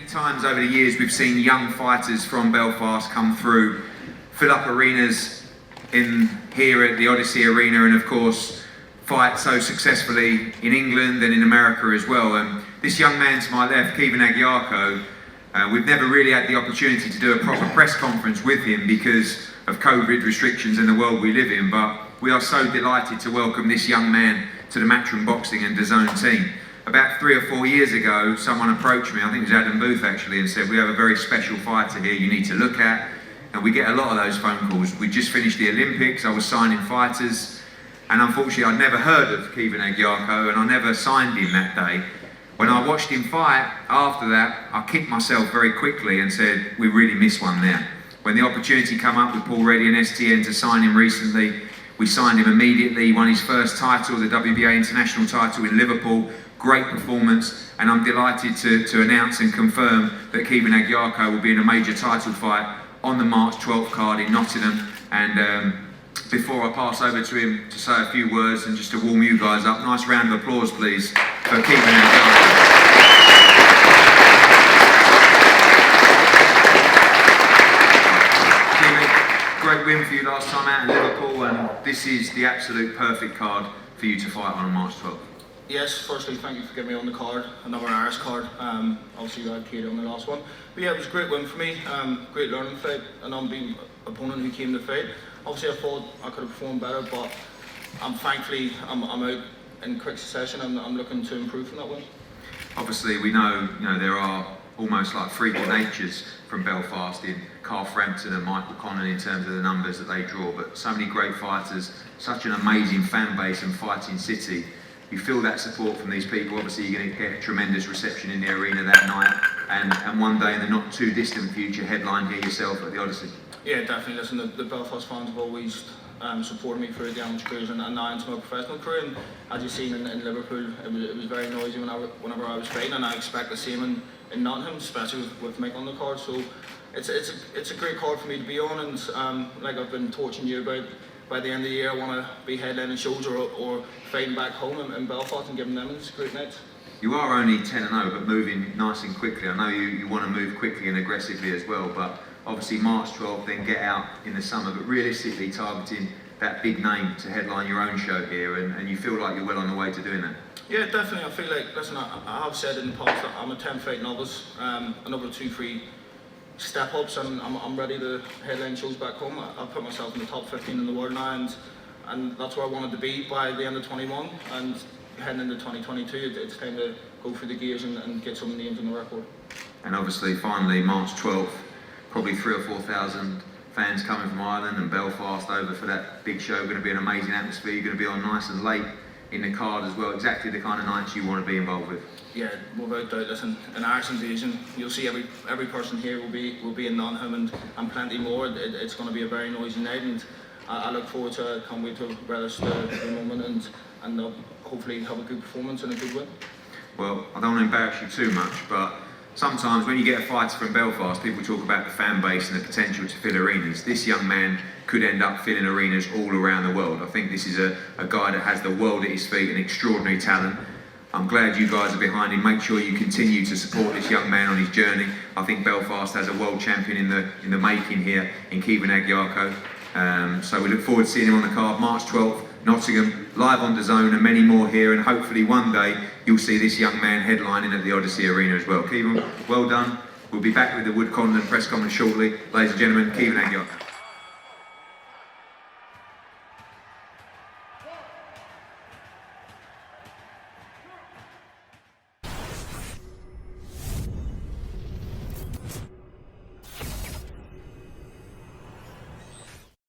times over the years we've seen young fighters from Belfast come through, fill up arenas here at the Odyssey Arena, and of course fight so successfully in England and in America as well. And this young man to my left, HEARN Agayarko, we've never really had the opportunity to do a proper press conference with him because of COVID restrictions in the world we live in, but we are so delighted to welcome this young man to the Matchroom Boxing and DAZN team. About 3 or 4 years ago, someone approached me, I think it was Adam Booth actually, and said, we have a very special fighter here you need to look at. And we get a lot of those phone calls. We just finished the Olympics, I was signing fighters, and unfortunately I'd never heard of HEARN Agayarko, and I never signed him that day. When I watched him fight, after that, I kicked myself very quickly and said, we really missed one there. When the opportunity came up with Paul Reddy and STN to sign him recently, we signed him immediately. He won his first title, the WBA International title in Liverpool. Great performance, and I'm delighted to announce and confirm that HEARN Agayarko will be in a major title fight on the March 12th card in Nottingham. And before I pass over to him to say a few words and just to warm you guys up, nice round of applause please for HEARN Agayarko. Great win for you last time out in Liverpool, and this is the absolute perfect card for you to fight on March 12th. Yes, firstly, thank you for getting me on the card, another Irish card. Obviously, you had Katie on the last one. But yeah, it was a great win for me, great learning fight, an unbeaten opponent who came to fight. Obviously, I thought I could have performed better, but thankfully, I'm out in quick succession, and I'm looking to improve from that win. Obviously, we know, there are almost like freak natures from Belfast in Carl Frampton and Michael Conlon in terms of the numbers that they draw, but so many great fighters, such an amazing fan base and fighting city. You feel that support from these people. Obviously you're going to get a tremendous reception in the arena that night, and one day in the not too distant future headline here yourself at the Odyssey. Yeah, definitely. Listen, the Belfast fans have always supported me through the amateur careers and now into my professional career, and as you've seen in Liverpool, it was very noisy whenever I was fighting, and I expect the same in Nottingham, especially with Mick on the card. So it's a great card for me to be on, and like I've been torching you about, by the end of the year I want to be headlining shows or fighting back home in Belfast and giving them a great night. You are only 10-0 but moving nice and quickly. I know you want to move quickly and aggressively as well, but obviously March 12th, then get out in the summer, but realistically targeting that big name to headline your own show here, and you feel like you're well on the way to doing that. Yeah, definitely. I feel like, listen, I have said in the past that I'm a 10 fight novice, another 2-3 step ups, and I'm ready to headline shows back home. I've put myself in the top 15 in the world now, and that's where I wanted to be by the end of 21, and heading into 2022, it's time to go through the gears and get some names in the record. And obviously, finally, March 12th, probably 3,000 or 4,000 fans coming from Ireland and Belfast over for that big show. Going to be an amazing atmosphere. You're going to be on nice and late in the card as well. Exactly the kind of nights you want to be involved with. Yeah, without doubt. Listen, an Irish invasion, you'll see every person here will be in Nottingham and plenty more. It's going to be a very noisy night, and I look forward to it. Can't wait to relish the moment and hopefully have a good performance and a good win. Well, I don't want to embarrass you too much, but sometimes when you get a fighter from Belfast, people talk about the fan base and the potential to fill arenas. This young man could end up filling arenas all around the world. I think this is a guy that has the world at his feet, an extraordinary talent. I'm glad you guys are behind him. Make sure you continue to support this young man on his journey. I think Belfast has a world champion in the making here in HEARN Agayarko. So we look forward to seeing him on the card March 12th, Nottingham, live on DAZN, and many more here, and hopefully one day you'll see this young man headlining at the Odyssey Arena as well. HEARN, well done. We'll be back with the Conlan press conference shortly. Ladies and gentlemen, HEARN Agayarko.